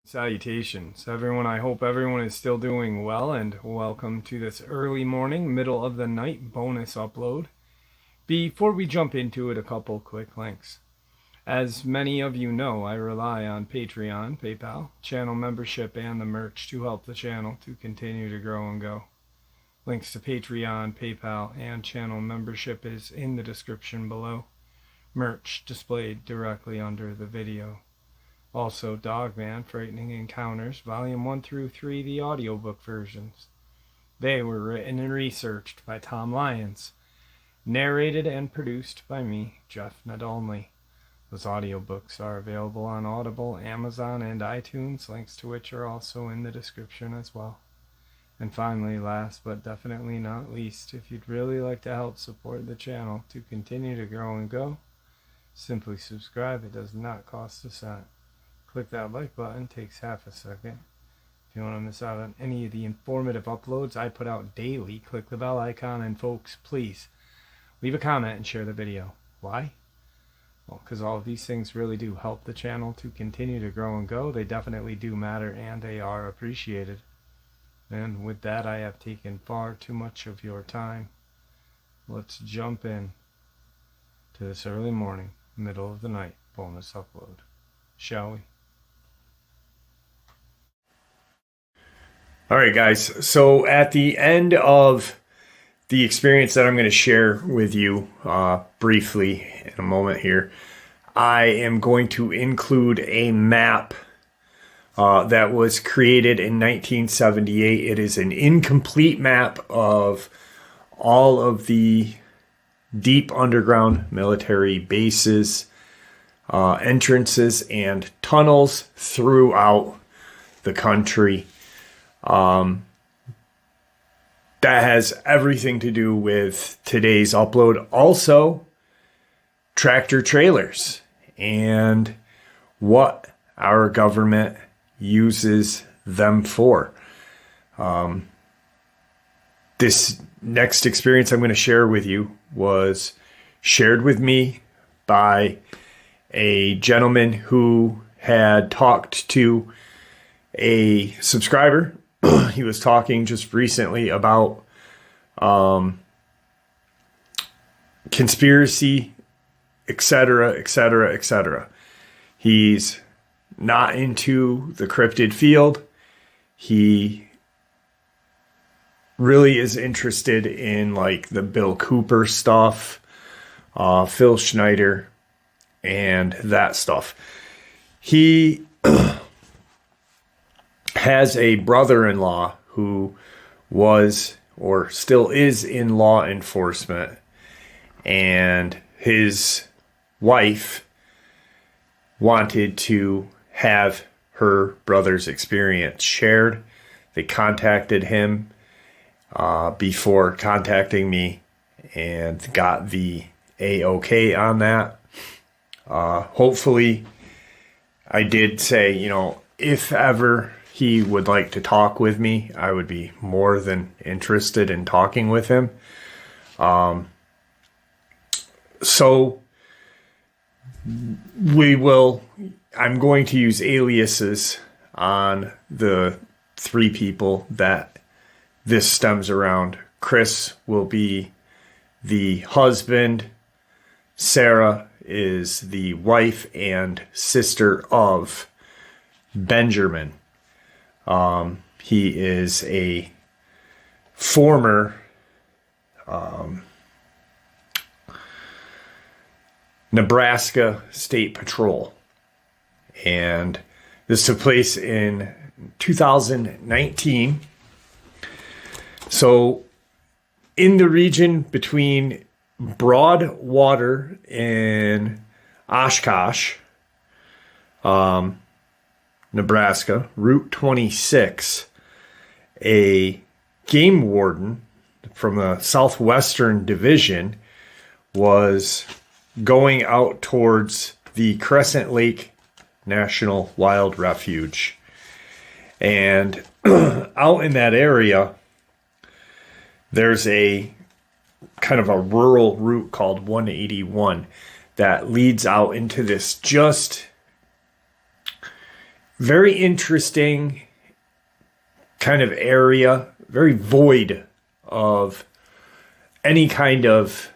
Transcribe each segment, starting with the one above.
Salutations, everyone. I hope everyone is still doing well, and welcome to this early morning, middle of the night bonus upload. Before we jump into it, a couple quick links. As many of you know, I rely on Patreon, PayPal, channel membership, and the merch to help the channel to continue to grow and go. Links to Patreon, PayPal, and channel membership is in the description below. Merch displayed directly under the video. Also, Dogman, Frightening Encounters, Volume 1 through 3, the audiobook versions. They were written and researched by Tom Lyons, narrated and produced by me, Jeff Nadolny. Those audiobooks are available on Audible, Amazon, and iTunes, links to which are also in the description as well. And finally, last but definitely not least, if you'd really like to help support the channel to continue to grow and go, simply subscribe. It does not cost a cent. Click that like button, takes half a second. If you want to miss out on any of the informative uploads I put out daily, click the bell icon, and folks, please leave a comment and share the video. Why? Well, because all of these things really do help the channel to continue to grow and go. They definitely do matter, and they are appreciated. And with that, I have taken far too much of your time. Let's jump in to this early morning, middle of the night bonus upload, shall we? All right, guys. So at the end of the experience that I'm going to share with you briefly in a moment here, I am going to include a map that was created in 1978. It is an incomplete map of all of the deep underground military bases, entrances, and tunnels throughout the country. That has everything to do with today's upload. Also, tractor trailers and what our government uses them for. This next experience I'm going to share with you was shared with me by a gentleman who had talked to a subscriber. He was talking just recently about conspiracy, etc., etc., etc. He's not into the cryptid field. He really is interested in like the Bill Cooper stuff, Phil Schneider, and that stuff. He has a brother-in-law who was or still is in law enforcement, and his wife wanted to have her brother's experience shared. They contacted him before contacting me and got the A-OK on that. Hopefully, I did say, if ever he would like to talk with me, I would be more than interested in talking with him. So I'm going to use aliases on the three people that this stems around. Chris will be the husband. Sarah is the wife and sister of Benjamin. He is a former Nebraska State Patrol, and this took place in 2019. So in the region between Broadwater and Oshkosh, Nebraska, Route 26, a game warden from the Southwestern Division was going out towards the Crescent Lake National Wild Refuge. And out in that area, there's a kind of a rural route called 181 that leads out into this just very interesting kind of area, very void of any kind of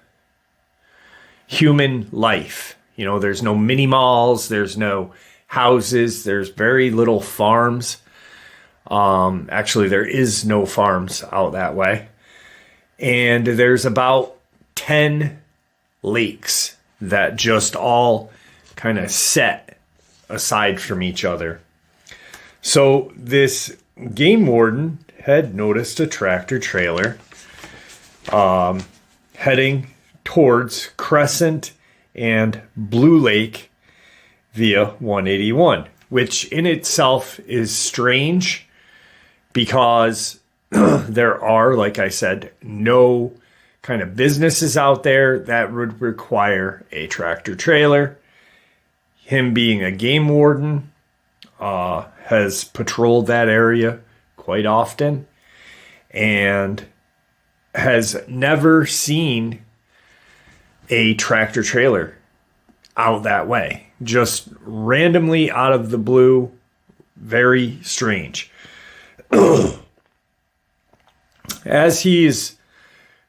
human life. You know, there's no mini malls, there's no houses, there's very little farms. Actually, there is no farms out that way. And there's about 10 lakes that just all kind of set aside from each other. So this game warden had noticed a tractor trailer heading towards Crescent and Blue Lake via 181, which in itself is strange because there are, like I said, no kind of businesses out there that would require a tractor trailer. Him being a game warden has patrolled that area quite often and has never seen a tractor trailer out that way. Just randomly out of the blue. Very strange. As he's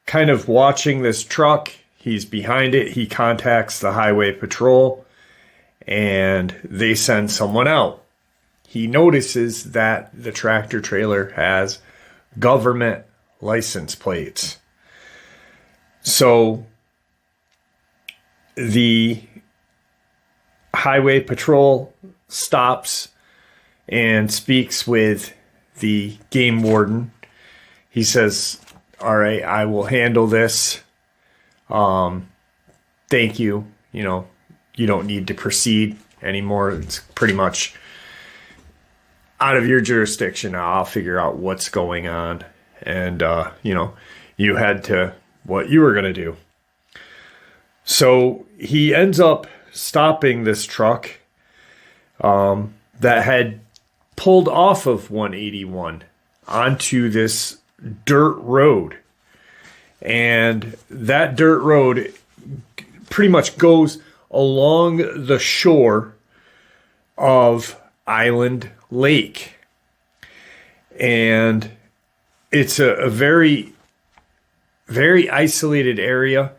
kind of watching this truck, he's behind it, he contacts the highway patrol and they send someone out. He notices that the tractor trailer has government license plates. So the highway patrol stops and speaks with the game warden. He says, all right, I will handle this. Thank you. You know, you don't need to proceed anymore. It's pretty much out of your jurisdiction now. I'll figure out what's going on. And, you know, you head to what you were going to do. So he ends up stopping this truck that had pulled off of 181 onto this dirt road. And that dirt road pretty much goes along the shore of Island Lake. And it's a very, very isolated area.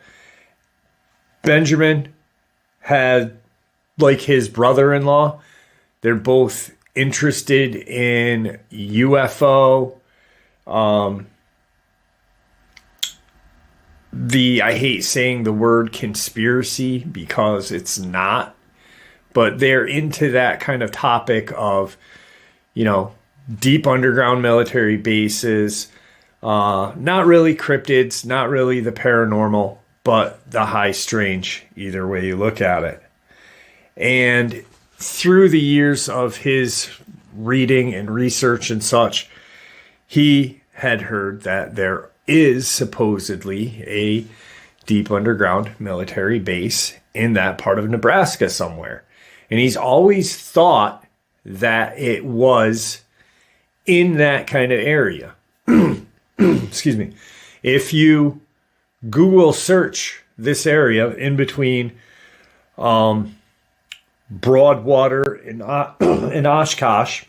Benjamin had, like his brother-in-law, they're both interested in UFO. I hate saying the word conspiracy because it's not, but they're into that kind of topic of, you know, deep underground military bases, not really cryptids, not really the paranormal, but the high strange, either way you look at it. And through the years of his reading and research and such, he had heard that there is supposedly a deep underground military base in that part of Nebraska somewhere. And he's always thought that it was in that kind of area. Excuse me. If you Google search this area in between Broadwater and Oshkosh,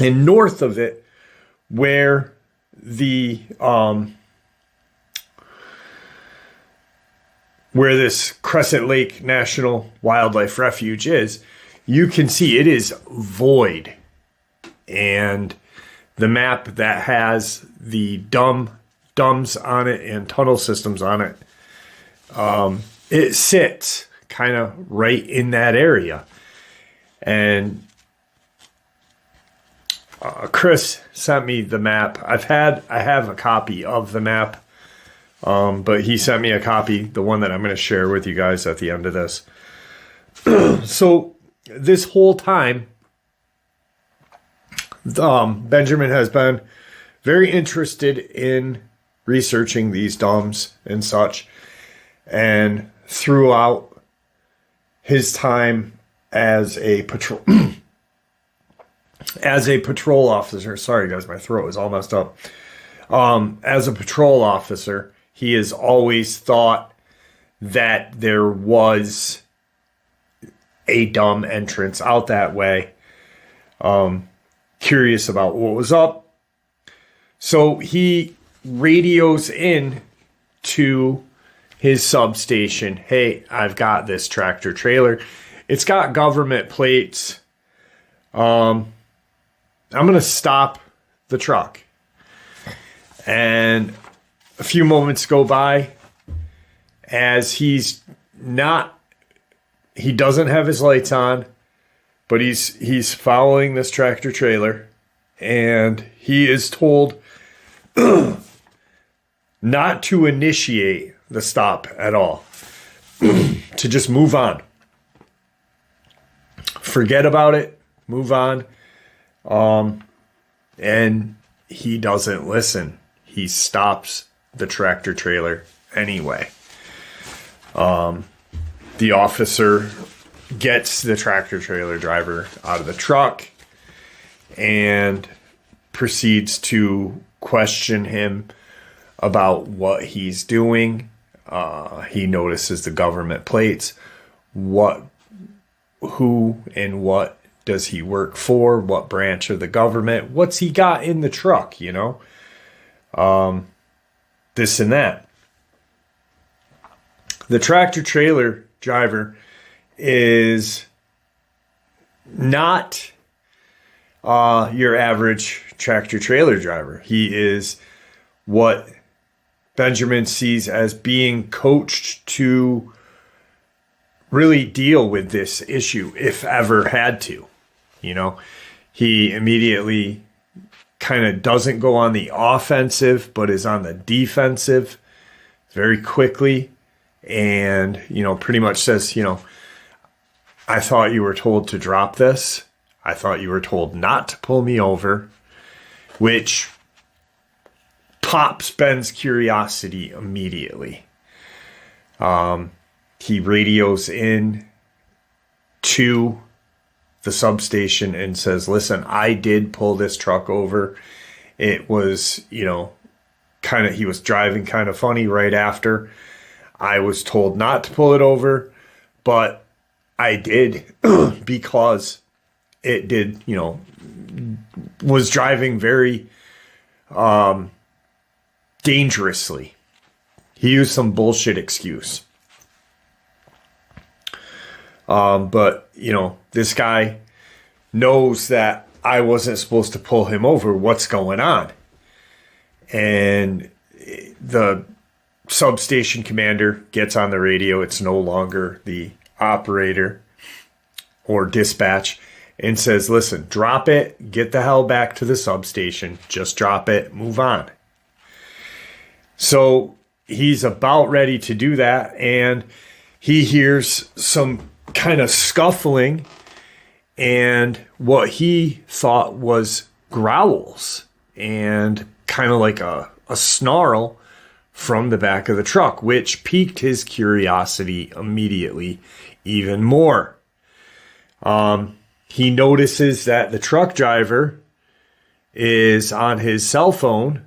and north of it, where the where this Crescent Lake National Wildlife Refuge is, you can see it is void. And the map that has the DUMBs on it and tunnel systems on it, it sits kind of right in that area. And Chris sent me the map. I have a copy of the map, but he sent me a copy, the one that I'm going to share with you guys at the end of this. So this whole time, Benjamin has been very interested in researching these DUMBs and such. And throughout his time as a patrol officer, sorry guys, my throat is all messed up. As a patrol officer, He has always thought that there was a dumb entrance out that way. Curious about what was up. So he radios in to his substation. Hey, I've got this tractor trailer. It's got government plates. I'm going to stop the truck. And a few moments go by as he doesn't have his lights on, but he's following this tractor trailer, and he is told not to initiate the stop at all, to just move on. Forget about it, move on. And he doesn't listen. He stops the tractor trailer anyway. The officer gets the tractor trailer driver out of the truck and proceeds to question him about what he's doing. He notices the government plates. Who and what does he work for? What branch of the government? What's he got in the truck, you know? This and that. The tractor trailer driver is not your average tractor trailer driver. He is what Benjamin sees as being coached to really deal with this issue, if ever had to. You know, he immediately kind of doesn't go on the offensive, but is on the defensive very quickly. And, you know, pretty much says, you know, I thought you were told to drop this. I thought you were told not to pull me over, which pops Ben's curiosity immediately. He radios in to the substation and says, listen, I did pull this truck over. It was, you know, he was driving kind of funny right after. I was told not to pull it over, but I did because it did, you know, was driving very dangerously. He used some bullshit excuse. But, you know, this guy knows that I wasn't supposed to pull him over. What's going on? And the substation commander gets on the radio. It's no longer the operator or dispatch, and says, listen, drop it, get the hell back to the substation, just drop it, move on. So he's about ready to do that, and he hears some kind of scuffling and what he thought was growls and kind of like a snarl from the back of the truck, which piqued his curiosity immediately even more. He notices that the truck driver is on his cell phone,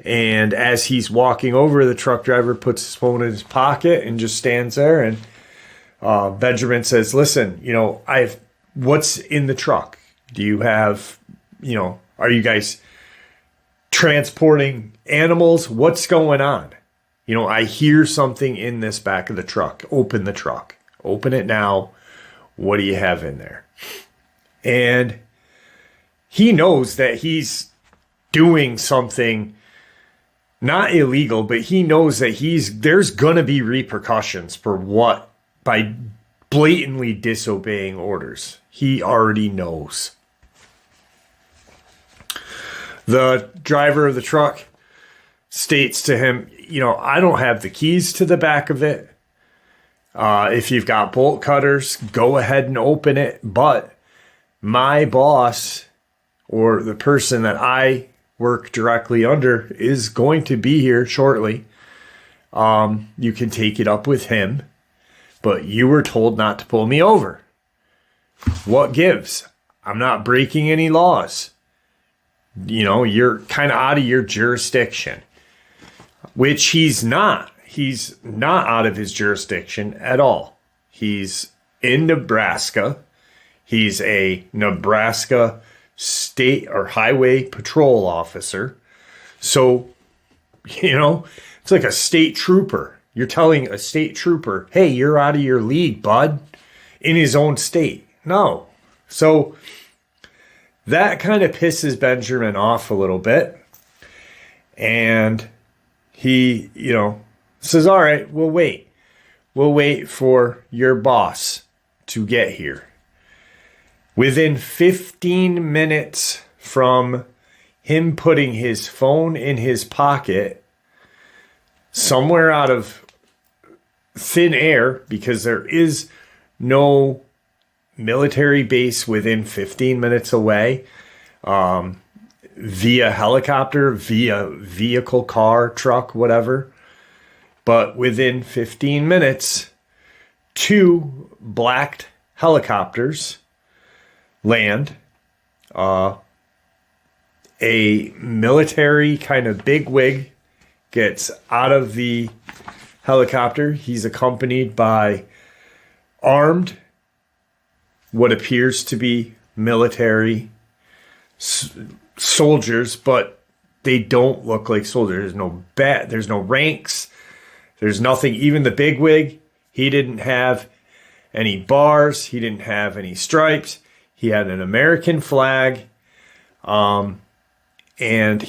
and as he's walking over, the truck driver puts his phone in his pocket and just stands there. And Benjamin says, listen, you know, what's in the truck? Do you have, you know, are you guys transporting animals? What's going on? You know, I hear something in this back of the truck. Open the truck. Open it now. What do you have in there? And he knows that he's doing something not illegal, but he knows that there's going to be repercussions by blatantly disobeying orders. He already knows. The driver of the truck states to him, you know, I don't have the keys to the back of it. If you've got bolt cutters, go ahead and open it. But my boss, or the person that I work directly under, is going to be here shortly. You can take it up with him, but you were told not to pull me over. What gives? I'm not breaking any laws. You know, you're kind of out of your jurisdiction. which he's not. He's not out of his jurisdiction at all. He's in Nebraska. He's a Nebraska state or highway patrol officer. So, it's like a state trooper. You're telling a state trooper, hey, you're out of your league, bud, in his own state. No. So that kind of pisses Benjamin off a little bit. And he, says, all right, we'll wait. We'll wait for your boss to get here. Within 15 minutes from him putting his phone in his pocket, somewhere out of thin air, because there is no military base within 15 minutes away, via helicopter, via vehicle, car, truck, whatever. But within 15 minutes, 2 blacked helicopters land. A military kind of bigwig gets out of the helicopter. He's accompanied by armed, what appears to be military soldiers, but they don't look like soldiers. There's no ranks. There's nothing. Even the bigwig, he didn't have any bars. He didn't have any stripes. He had an American flag. And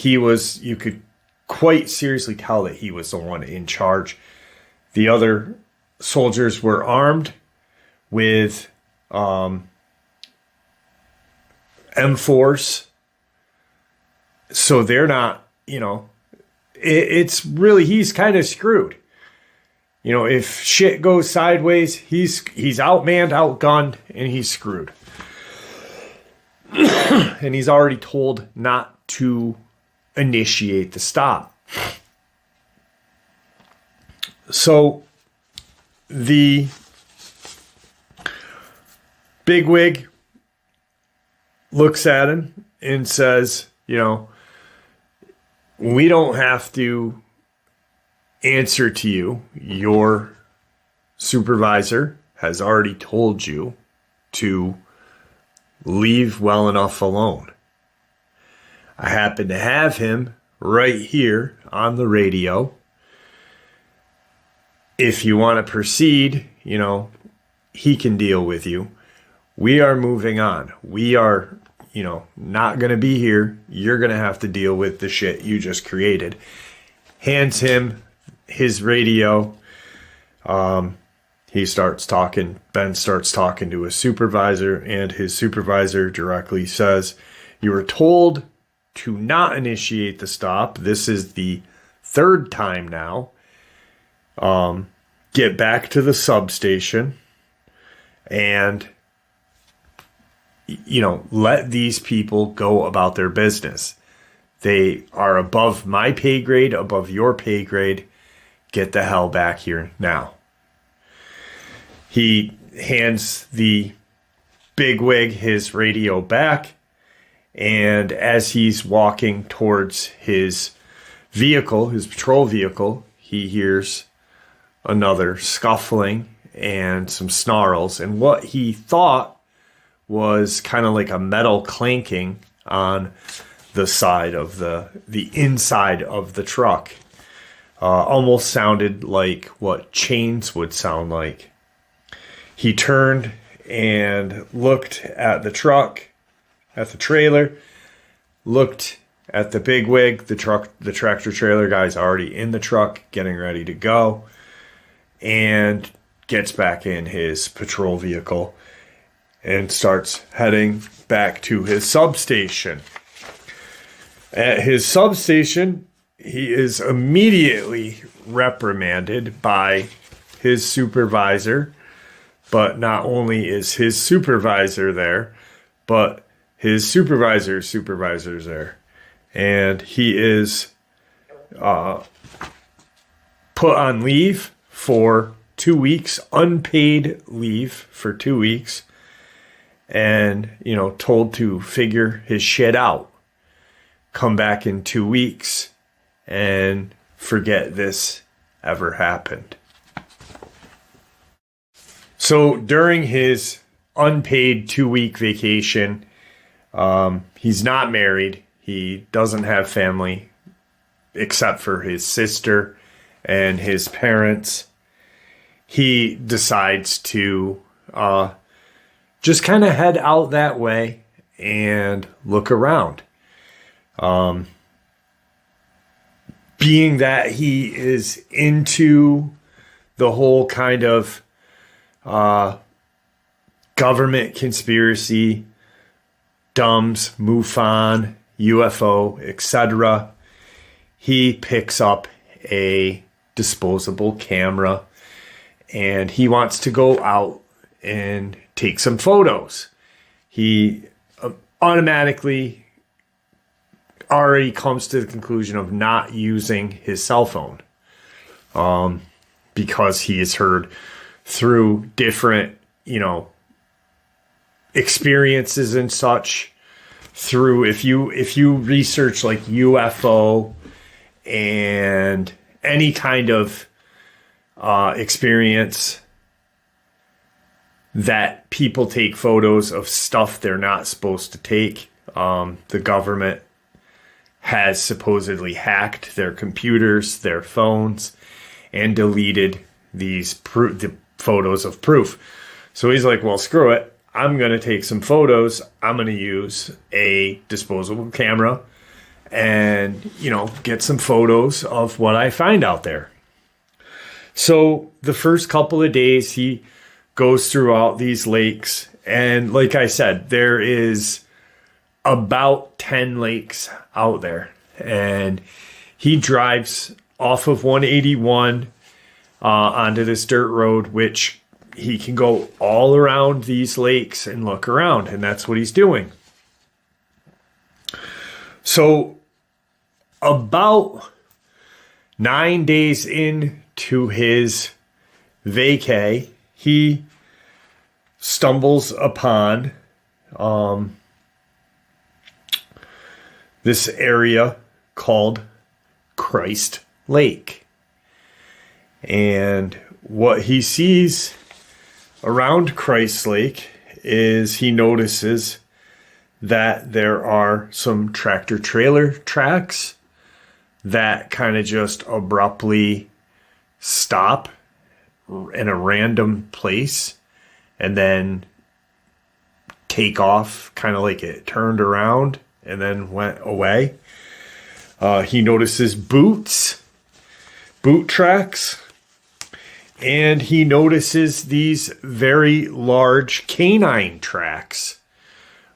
you could quite seriously tell that he was the one in charge. The other soldiers were armed with M4s. So they're not, it's really, he's kind of screwed. If shit goes sideways, he's outmanned, outgunned, and he's screwed. And he's already told not to initiate the stop. So the bigwig looks at him and says, we don't have to answer to you. Your supervisor has already told you to leave well enough alone. I happen to have him right here on the radio. If you want to proceed, he can deal with you. We are moving on. We are, not going to be here. You're going to have to deal with the shit you just created. Hands him his radio. He starts talking. Ben starts talking to his supervisor, and his supervisor directly says, you were told to not initiate the stop. This is the 3rd time now. Get back to the substation and, let these people go about their business. They are above my pay grade, above your pay grade. Get the hell back here now. He hands the bigwig his radio back. And as he's walking towards his vehicle, his patrol vehicle, he hears another scuffling and some snarls. And what he thought was kind of like a metal clanking on the side of the inside of the truck. Almost sounded like what chains would sound like. He turned and looked at the truck, at the trailer, looked at the bigwig. The tractor trailer guy's already in the truck, getting ready to go, and gets back in his patrol vehicle and starts heading back to his substation. At his substation, he is immediately reprimanded by his supervisor. But not only is his supervisor there, but his supervisor's there. And he is put on leave for 2 weeks, unpaid leave for 2 weeks, and, told to figure his shit out. Come back in 2 weeks and forget this ever happened. So during his unpaid 2-week vacation, he's not married. He doesn't have family except for his sister and his parents. He decides to just kind of head out that way and look around. Being that he is into the whole kind of government conspiracy, D.U.M.Bs, MUFON, UFO, etc., he picks up a disposable camera and he wants to go out and take some photos. He automatically already comes to the conclusion of not using his cell phone because he has heard through different, experiences and such, through if you research like UFO and any kind of experience that people take photos of stuff they're not supposed to take. The government has supposedly hacked their computers, their phones, and deleted the photos of proof. So he's like, well, screw it. I'm going to take some photos. I'm going to use a disposable camera and, get some photos of what I find out there. So the first couple of days, he goes throughout these lakes. And like I said, there is about 10 lakes out there. And he drives off of 181 onto this dirt road, which he can go all around these lakes and look around. And that's what he's doing. So about 9 days into his vacay, he stumbles upon this area called Christ Lake. And what he sees around Christ Lake is he notices that there are some tractor trailer tracks that kind of just abruptly stop in a random place and then take off, kind of like it turned around and then went away. He notices boot tracks, and he notices these very large canine tracks.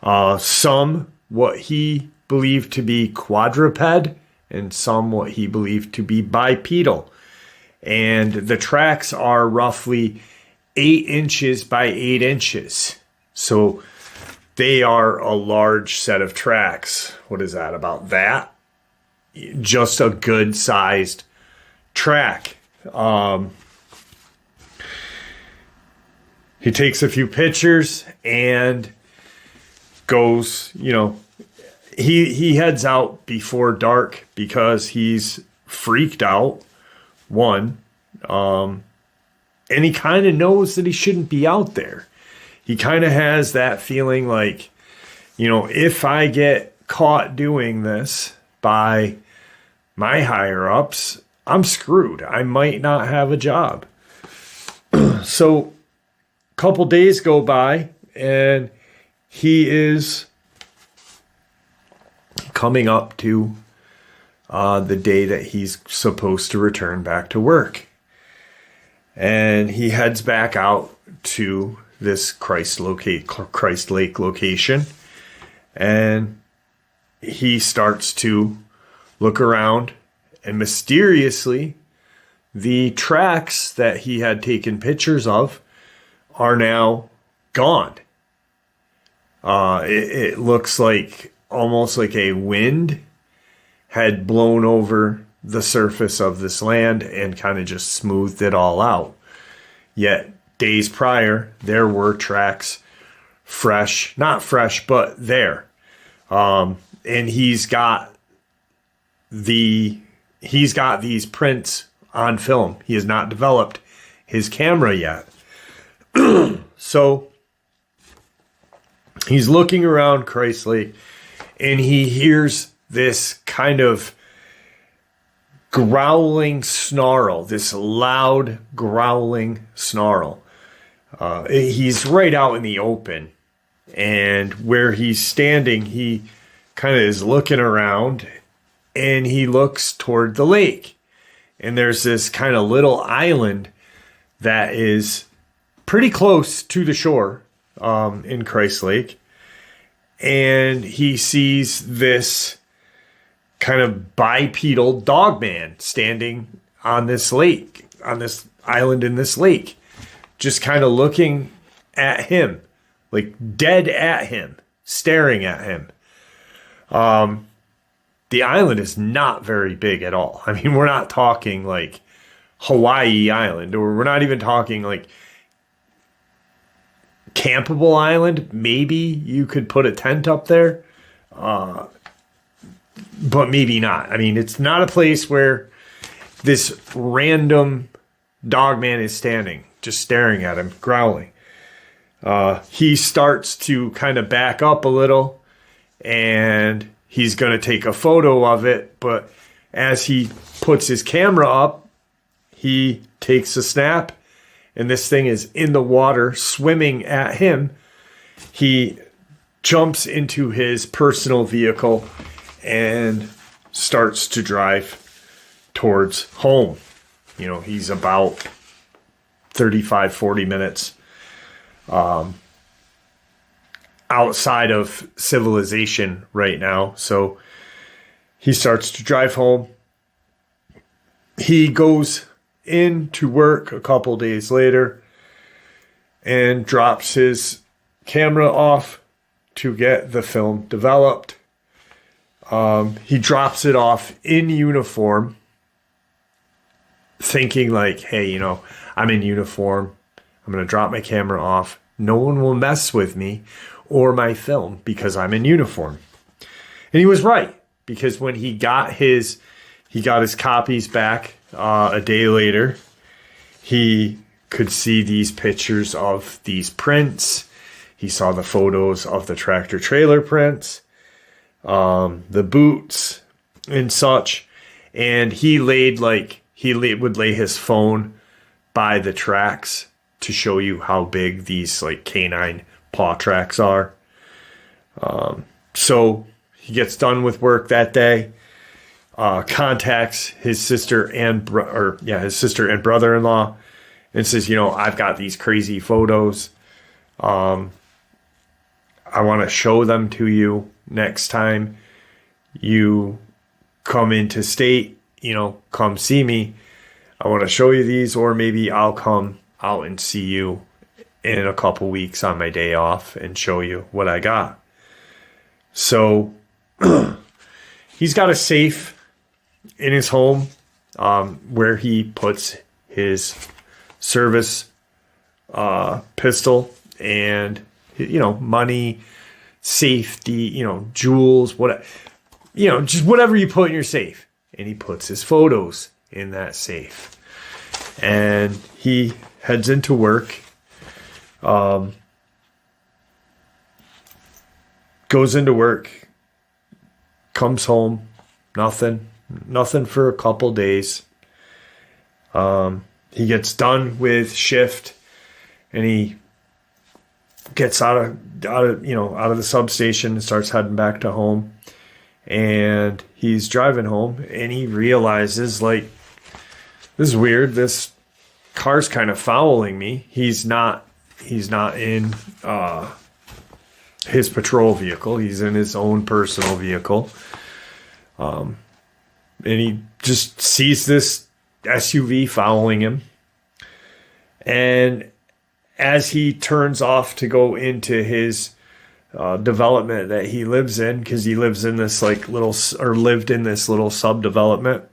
Some what he believed to be quadruped, and some what he believed to be bipedal. And the tracks are roughly 8 inches by 8 inches. So they are a large set of tracks. What is that? About that? Just a good sized track. He takes a few pictures and goes, he heads out before dark because he's freaked out, one, and he kind of knows that he shouldn't be out there. He kind of has that feeling like, if I get caught doing this by my higher ups, I'm screwed. I might not have a job. So a couple days go by and he is coming up to the day that he's supposed to return back to work. And he heads back out to this Christ Lake location. And he starts to look around, and mysteriously, the tracks that he had taken pictures of are now gone. It looks like almost like a wind had blown over the surface of this land and kind of just smoothed it all out. Yet days prior, there were tracks not fresh, but there. And he's got he's got these prints on film. He has not developed his camera yet. So he's looking around Christ Lake, and he hears this kind of growling snarl, this loud growling snarl. He's right out in the open, and where he's standing, he kind of is looking around, and he looks toward the lake. And there's this kind of little island that is pretty close to the shore in Christ Lake. And he sees this kind of bipedal Dogman standing on this lake, on this island in this lake, just kind of looking at him, like dead at him, staring at him. The island is not very big at all. I mean, we're not talking like Hawaii Island, or we're not even talking like campable island. Maybe you could put a tent up there, but maybe not. I mean, it's not a place where this random Dogman is standing, just staring at him, growling. He starts to kind of back up a little, and he's going to take a photo of it, but as he puts his camera up, he takes a snap, and this thing is in the water, swimming at him. He jumps into his personal vehicle and starts to drive towards home. You know, he's about 35, 40 minutes outside of civilization right now. So he starts to drive home. He goes into work a couple days later and drops his camera off to get the film developed. He drops it off in uniform, thinking like, hey, you know, I'm in uniform. I'm going to drop my camera off. No one will mess with me or my film because I'm in uniform. And he was right, because when he got his copies back a day later, he could see these pictures of these prints. He saw the photos of the tractor trailer prints, the boots and such. And he would lay his phone by the tracks to show you how big these like canine paw tracks are. So he gets done with work that day, contacts his sister and brother-in-law, and says, you know, I've got these crazy photos. I want to show them to you next time you come into state, you know, come see me. I want to show you these, or maybe I'll come out and see you in a couple weeks on my day off and show you what I got. So he's got a safe in his home where he puts his service pistol and, you know, money, safety, you know, jewels, just whatever you put in your safe. And he puts his photos in that safe. And he heads into work. Goes into work, comes home, nothing for a couple days. He gets done with shift, and he gets out of the substation and starts heading back to home. And he's driving home, and he realizes, like, this is weird. This car's kind of following me. He's not in his patrol vehicle. He's in his own personal vehicle. And he just sees this SUV following him. And as he turns off to go into his development that he lives in, because he lives in this lived in this little sub-development,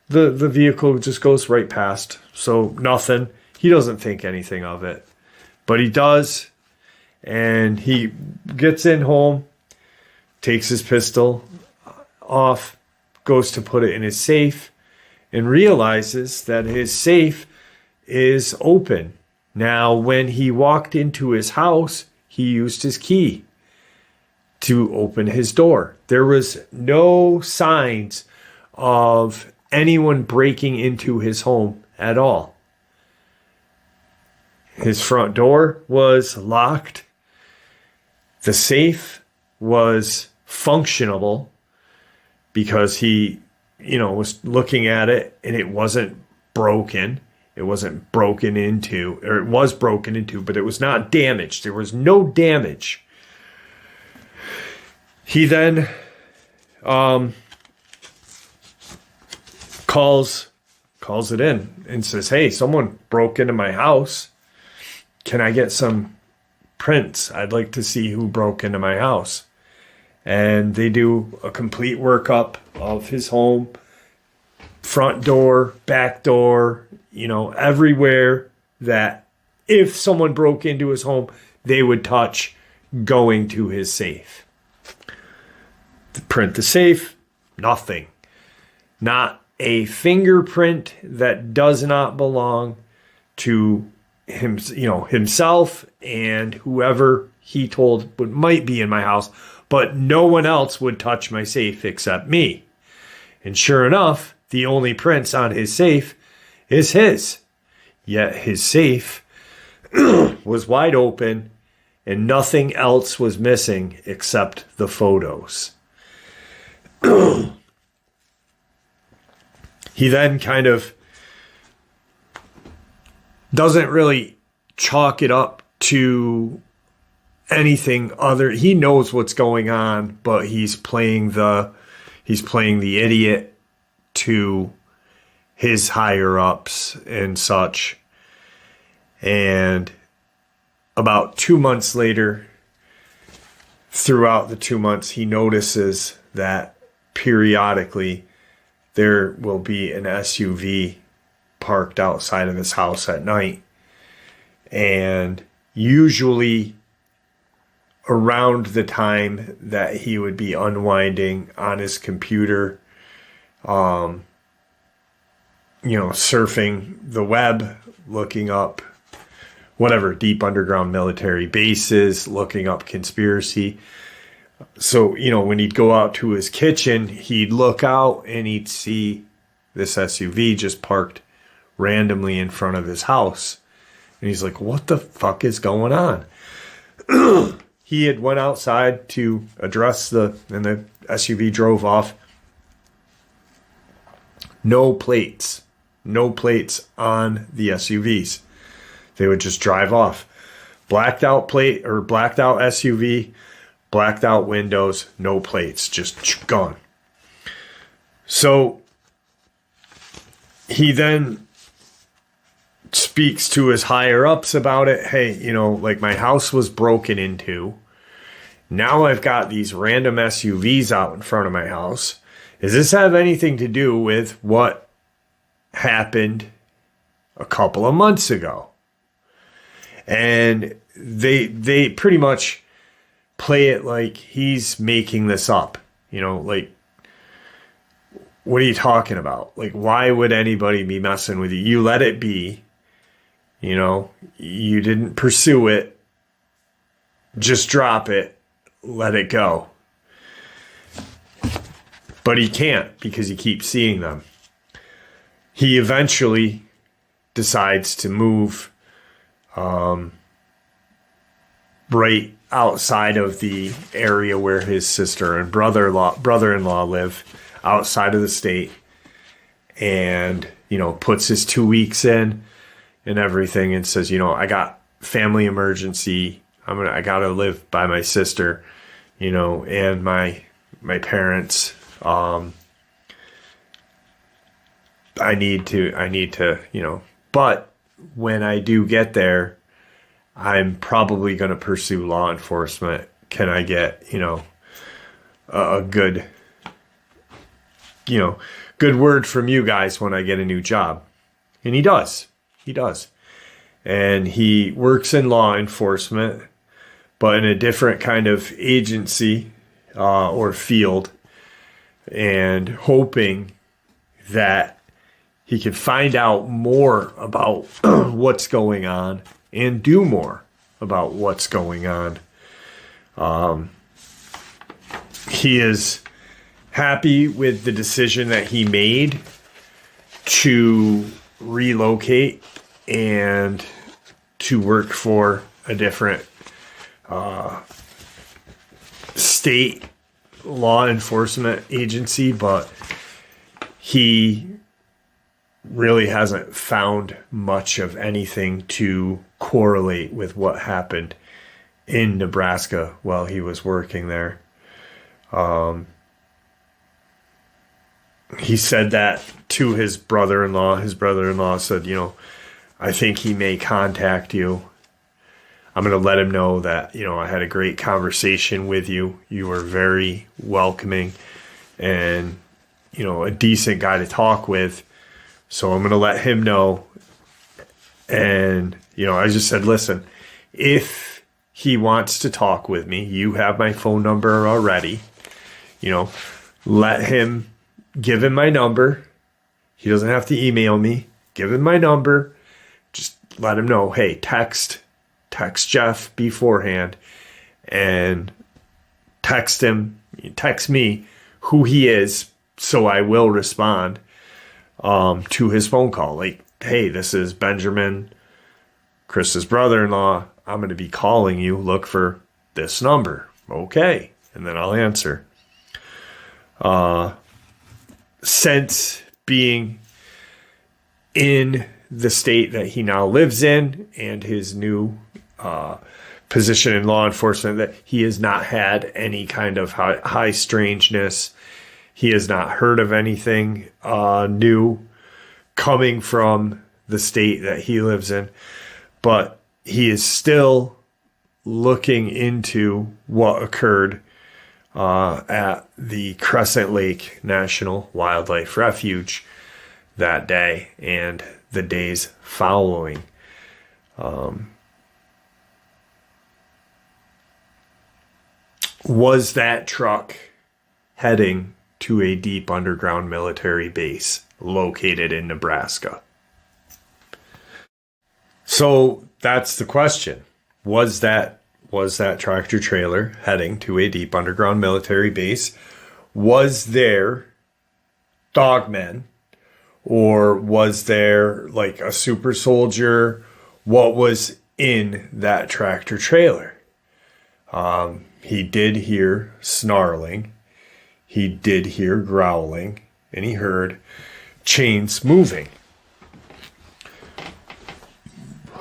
the vehicle just goes right past. So nothing. He doesn't think anything of it. But he does. And he gets in home, takes his pistol off, goes to put it in his safe and realizes that his safe is open. Now, when he walked into his house, he used his key to open his door. There was no signs of anyone breaking into his home at all. His front door was locked. The safe was functionable because he, was looking at it and it wasn't broken. It wasn't broken into, or it was broken into, but it was not damaged. There was no damage. He then calls it in and says, "Hey, someone broke into my house. Can I get some prints? I'd like to see who broke into my house." And they do a complete workup of his home, front door, back door, everywhere that if someone broke into his home, they would touch going to his safe. Print the safe, nothing. Not a fingerprint that does not belong to him, himself and whoever he told might be in my house, but no one else would touch my safe except me. And sure enough, the only prints on his safe is his. Yet his safe was wide open and nothing else was missing except the photos. He then kind of doesn't really chalk it up to anything other. He knows what's going on, but he's playing the idiot to his higher ups and such. And about 2 months later, throughout the 2 months, he notices that periodically there will be an SUV parked outside of his house at night. And usually around the time that he would be unwinding on his computer, surfing the web, looking up whatever, deep underground military bases, looking up conspiracy. So, when he'd go out to his kitchen, he'd look out and he'd see this SUV just parked randomly in front of his house. And he's like, what the fuck is going on? He had went outside to address and the SUV drove off. No plates on the SUVs. They would just drive off. Blacked out plate or blacked out SUV, blacked out windows, no plates, just gone. So he then speaks to his higher ups about it. Hey, my house was broken into. Now I've got these random SUVs out in front of my house. Does this have anything to do with what happened a couple of months ago? And they pretty much play it like he's making this up. What are you talking about? Why would anybody be messing with you? You let it be. You didn't pursue it. Just drop it. Let it go. But he can't because he keeps seeing them. He eventually decides to move right outside of the area where his sister and brother-in-law live, outside of the state, and puts his 2 weeks in and everything, and says, I got family emergency. I gotta live by my sister, and my parents. I need to, but when I do get there, I'm probably going to pursue law enforcement. Can I get, a good, good word from you guys when I get a new job? And he does. And he works in law enforcement, but in a different kind of agency or field. and hoping that he could find out more about what's going on and do more about what's going on. He is happy with the decision that he made to relocate and to work for a different state law enforcement agency, but he really hasn't found much of anything to correlate with what happened in Nebraska while he was working there. He said that to his brother-in-law. His brother-in-law said, I think he may contact you. I'm going to let him know that, I had a great conversation with you. You were very welcoming and, a decent guy to talk with. So I'm going to let him know. And, I just said, listen, if he wants to talk with me, you have my phone number already. Let him, give him my number. He doesn't have to email me. Give him my number. Just let him know, hey, text Jeff beforehand and text me who he is so I will respond to his phone call. Like, hey, this is Benjamin, Chris's brother-in-law. I'm going to be calling you. Look for this number. Okay. And then I'll answer. Since being in the state that he now lives in and his new position in law enforcement, that he has not had any kind of high strangeness. He has not heard of anything new coming from the state that he lives in, but he is still looking into what occurred at the Crescent Lake National Wildlife Refuge that day and the days following. Was that truck heading to a deep underground military base located in Nebraska? So that's the question. Was that tractor trailer heading to a deep underground military base? Was there dogmen, or was there like a super soldier? What was in that tractor trailer? He did hear snarling. He did hear growling, and he heard chains moving.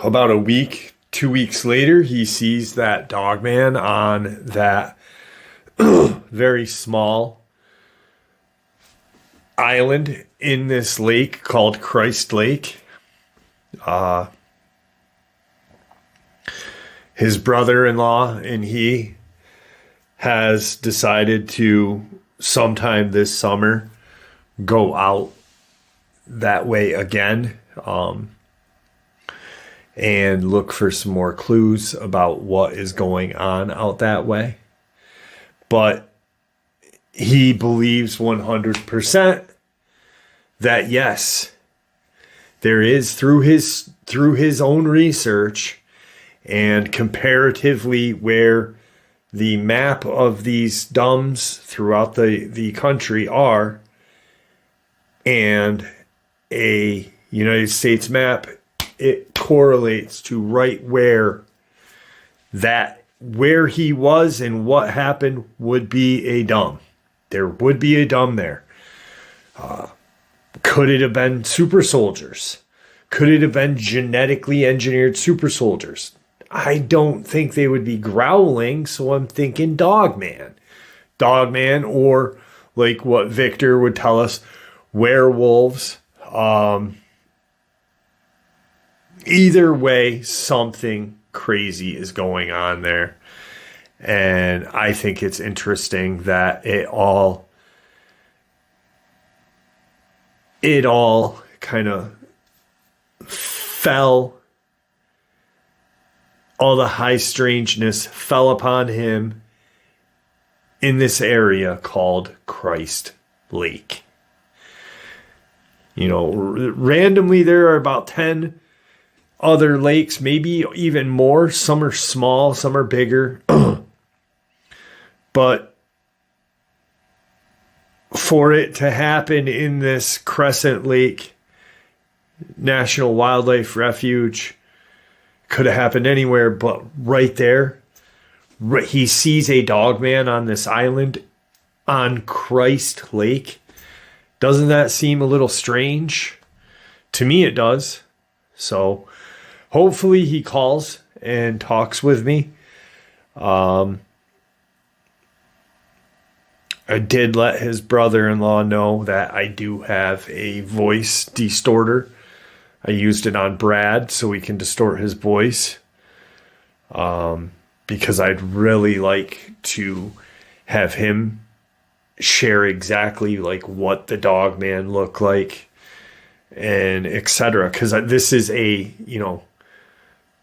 About a week, 2 weeks later, he sees that dogman on that very small island in this lake called Christ Lake. His brother-in-law and he has decided to sometime this summer go out that way again and look for some more clues about what is going on out that way. But he believes 100% that yes, there is, through his own research and comparatively where the map of these D.U.M.Bs throughout the country are, and a United States map, it correlates to right where he was and what happened would be a D.U.M.B. There would be a D.U.M.B there. Could it have been super soldiers? Could it have been genetically engineered super soldiers? I don't think they would be growling, so I'm thinking Dogman. Dogman, or like what Victor would tell us, werewolves. Either way, something crazy is going on there. And I think it's interesting that it all kind of fell. All the high strangeness fell upon him in this area called Christ lake. You know, randomly there are about 10 other lakes, maybe even more. Some are small, some are bigger. But for it to happen in this Crescent Lake National Wildlife Refuge, could have happened anywhere, but right there, he sees a dogman on this island on Christ Lake. Doesn't that seem a little strange? To me, it does. So hopefully he calls and talks with me. I did let his brother-in-law know that I do have a voice distorter. I used it on Brad so we can distort his voice. Because I'd really like to have him share exactly like what the dogman looked like and etc. Because this is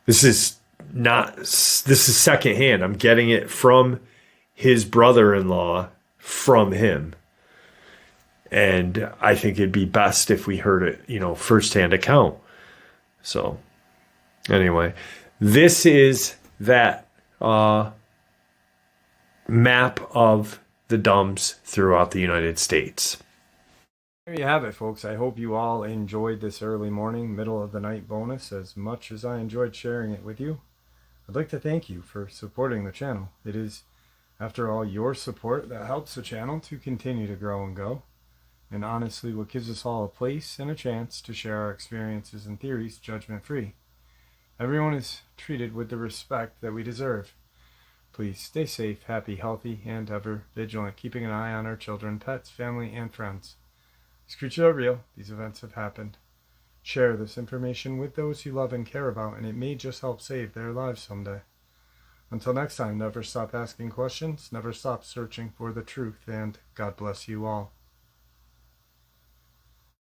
this is secondhand. I'm getting it from his brother-in-law from him. And I think it'd be best if we heard it, firsthand account. So anyway, this is that map of the D.U.M.Bs throughout the United States. There you have it, folks. I hope you all enjoyed this early morning, middle of the night bonus as much as I enjoyed sharing it with you. I'd like to thank you for supporting the channel. It is, after all, your support that helps the channel to continue to grow and go. And honestly, what gives us all a place and a chance to share our experiences and theories judgment-free. Everyone is treated with the respect that we deserve. Please stay safe, happy, healthy, and ever vigilant, keeping an eye on our children, pets, family, and friends. These creatures are real. These events have happened. Share this information with those you love and care about, and it may just help save their lives someday. Until next time, never stop asking questions, never stop searching for the truth, and God bless you all.